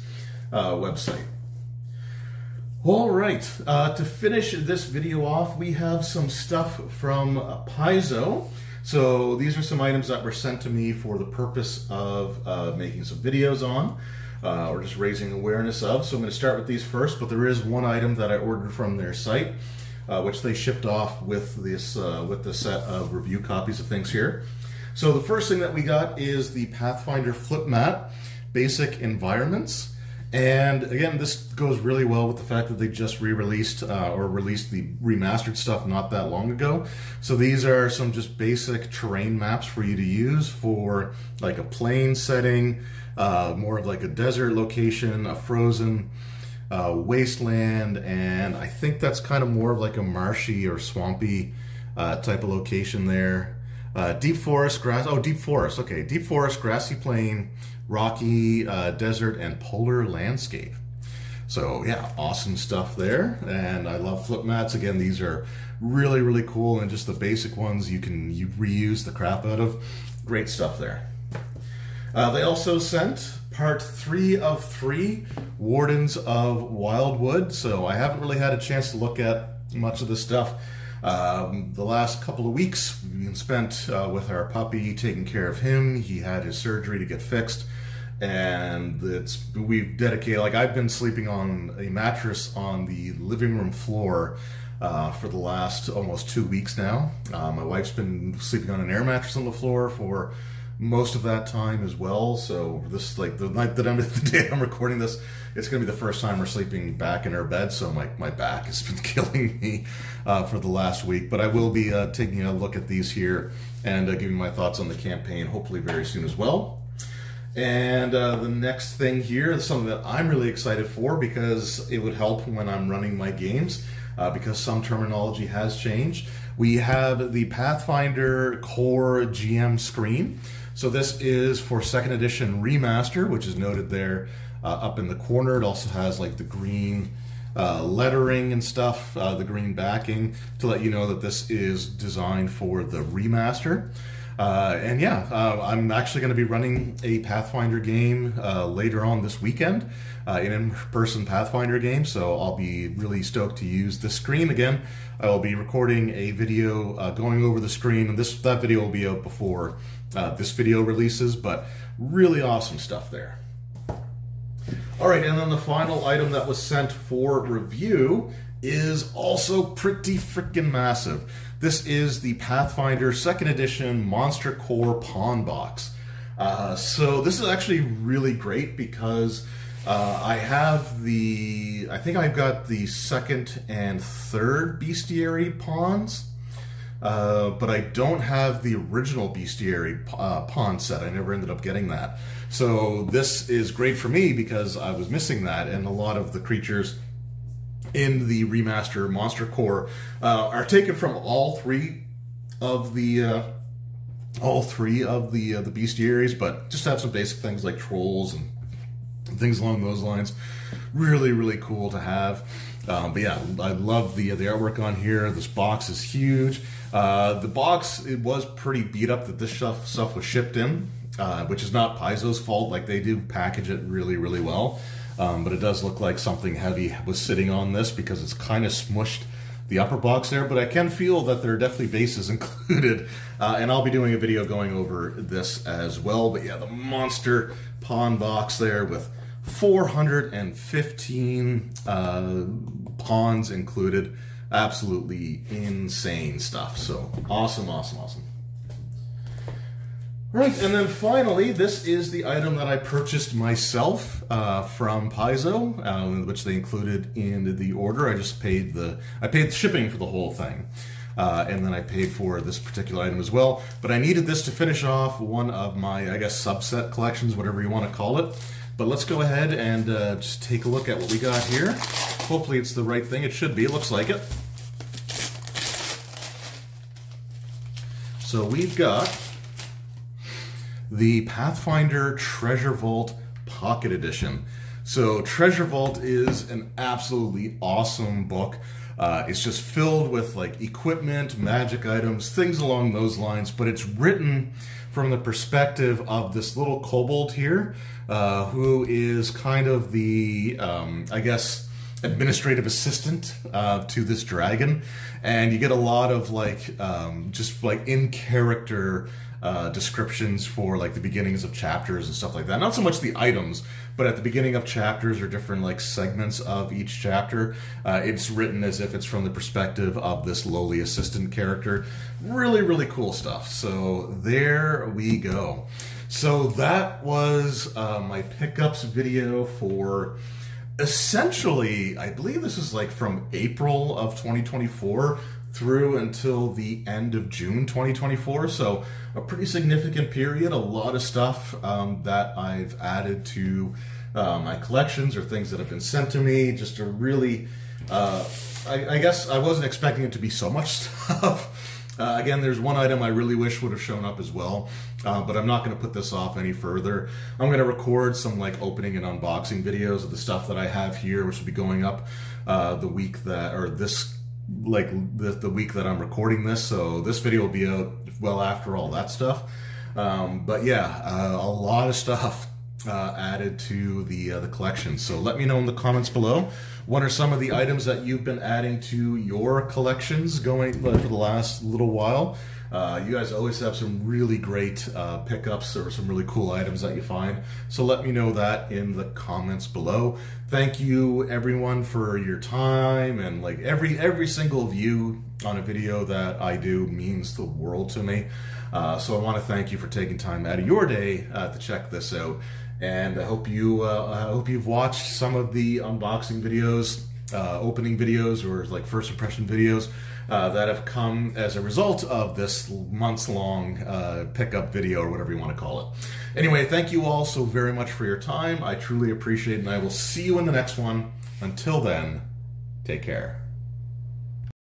A: website. All right, to finish this video off, we have some stuff from Paizo. So these are some items that were sent to me for the purpose of making some videos on, or just raising awareness of. So I'm going to start with these first, but there is one item that I ordered from their site, which they shipped off with this set of review copies of things here. So the first thing that we got is the Pathfinder Flip Mat Basic Environments. And again, this goes really well with the fact that they just re-released or released the remastered stuff not that long ago. So these are some just basic terrain maps for you to use for like a plain setting, more of like a desert location, a frozen wasteland, and I think that's kind of more of like a marshy or swampy type of location there. Deep forest, deep forest, okay. Deep forest, grassy plain, rocky desert, and polar landscape. So yeah, awesome stuff there. And I love flip mats. Again, these are really, really cool, and just the basic ones you reuse the crap out of. Great stuff there. They also sent part 3 of 3, Wardens of Wildwood. So I haven't really had a chance to look at much of this stuff. The last couple of weeks we've been spent with our puppy, taking care of him. He had his surgery to get fixed, and we've dedicated, like I've been sleeping on a mattress on the living room floor for the last almost 2 weeks now. My wife's been sleeping on an air mattress on the floor for most of that time as well. So this, like the day I'm recording this, it's gonna be the first time we're sleeping back in our bed. So my back has been killing me for the last week. But I will be taking a look at these here and giving my thoughts on the campaign hopefully very soon as well. And the next thing here is something that I'm really excited for because it would help when I'm running my games because some terminology has changed. We have the Pathfinder Core GM screen. So this is for 2nd edition remaster, which is noted there up in the corner. It also has like the green lettering and stuff, the green backing to let you know that this is designed for the remaster. And yeah, I'm actually going to be running a Pathfinder game later on this weekend, an in-person Pathfinder game, so I'll be really stoked to use the screen again. I will be recording a video going over the screen, and that video will be out before this video releases, but really awesome stuff there. All right, and then the final item that was sent for review is also pretty freaking massive. This is the Pathfinder 2nd edition Monster Core Pawn Box. So this is actually really great because I think I've got the 2nd and 3rd Bestiary pawns, but I don't have the original Bestiary pawn set. I never ended up getting that. So this is great for me because I was missing that, and a lot of the creatures in the remaster Monster Core are taken from all three of the bestiaries, but just have some basic things like trolls and things along those lines. Really, really cool to have. But yeah, I love the artwork on here. This box is huge. The box, it was pretty beat up that this stuff was shipped in, which is not Paizo's fault. Like, they do package it really, really well. But it does look like something heavy was sitting on this because it's kind of smushed the upper box there. But I can feel that there are definitely bases included. And I'll be doing a video going over this as well. But yeah, the monster pawn box there with 415 pawns included. Absolutely insane stuff. So awesome, awesome, awesome. Right, and then finally, this is the item that I purchased myself from Paizo, which they included in the order. I paid the shipping for the whole thing, and then I paid for this particular item as well. But I needed this to finish off one of my, I guess, subset collections, whatever you want to call it. But let's go ahead and just take a look at what we got here. Hopefully it's the right thing. It should be. It looks like it. So we've got the Pathfinder Treasure Vault Pocket Edition. So Treasure Vault is an absolutely awesome book. It's just filled with like equipment, magic items, things along those lines, but it's written from the perspective of this little kobold here, who is kind of the, I guess, administrative assistant to this dragon. And you get a lot of like, just like in character descriptions for like the beginnings of chapters and stuff like that. Not so much the items, but at the beginning of chapters or different like segments of each chapter, it's written as if it's from the perspective of this lowly assistant character. Really, really cool stuff. So there we go. So that was my pickups video for essentially, I believe this is like from April of 2024 through until the end of June 2024. So a pretty significant period, a lot of stuff that I've added to my collections or things that have been sent to me. Just a really, I guess I wasn't expecting it to be so much stuff. Again, there's one item I really wish would have shown up as well, but I'm not going to put this off any further. I'm going to record some like opening and unboxing videos of the stuff that I have here, which will be going up the week that, or this, like the week that I'm recording this. So this video will be out well after all that stuff. But yeah, a lot of stuff added to the collection. So let me know in the comments below, what are some of the items that you've been adding to your collections going for the last little while. You guys always have some really great pickups or some really cool items that you find. So let me know that in the comments below. Thank you everyone for your time, and like every single view on a video that I do means the world to me. So I want to thank you for taking time out of your day to check this out. And I hope you've watched some of the unboxing videos, opening videos, or like first impression videos that have come as a result of this months-long pickup video, or whatever you want to call it. Anyway, thank you all so very much for your time. I truly appreciate it, and I will see you in the next one. Until then, take care.